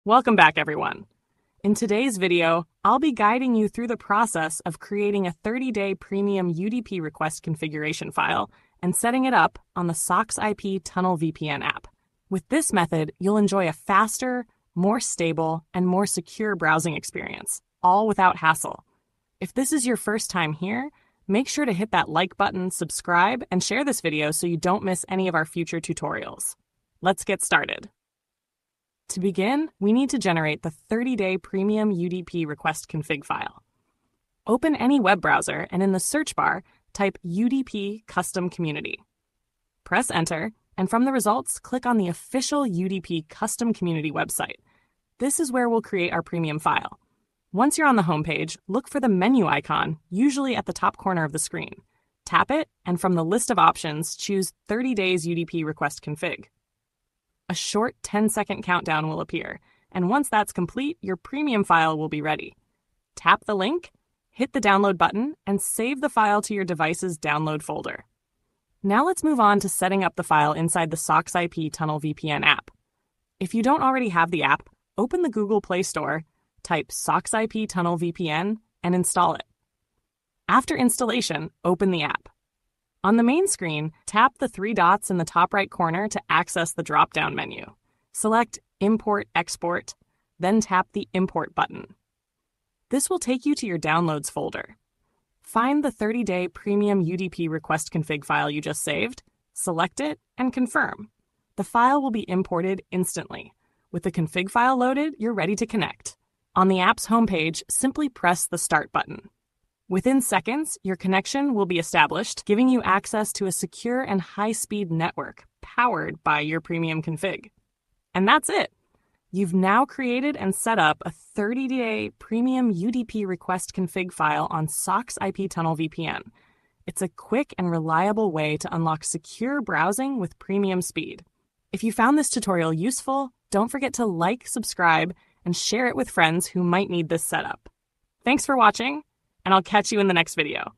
Welcome back, everyone. In today's video, I'll be guiding you through the process of creating a 30-day premium UDP request configuration file and setting it up on the SocksIP Tunnel VPN app. With this method, you'll enjoy a faster, more stable, and more secure browsing experience, all without hassle. If this is your first time here, make sure to hit that like button, subscribe, and share this video so you don't miss any of our future tutorials. Let's get started. To begin, we need to generate the 30-day premium UDP request config file. Open any web browser and in the search bar, type UDP Custom Community. Press Enter, and from the results, click on the official UDP Custom Community website. This is where we'll create our premium file. Once you're on the homepage, look for the menu icon, usually at the top corner of the screen. Tap it, and from the list of options, choose 30 days UDP request config. A short 10-second countdown will appear, and once that's complete, your premium file will be ready. Tap the link, hit the download button, and save the file to your device's download folder. Now let's move on to setting up the file inside the SocksIP Tunnel VPN app. If you don't already have the app, open the Google Play Store, type SocksIP Tunnel VPN, and install it. After installation, open the app. On the main screen, tap the three dots in the top right corner to access the drop-down menu. Select Import/Export, then tap the Import button. This will take you to your Downloads folder. Find the 30-day premium UDP request config file you just saved, select it, and confirm. The file will be imported instantly. With the config file loaded, you're ready to connect. On the app's homepage, simply press the Start button. Within seconds, your connection will be established, giving you access to a secure and high-speed network powered by your premium config. And that's it! You've now created and set up a 30-day premium UDP request config file on SocksIP Tunnel VPN. It's a quick and reliable way to unlock secure browsing with premium speed. If you found this tutorial useful, don't forget to like, subscribe, and share it with friends who might need this setup. Thanks for watching, and I'll catch you in the next video.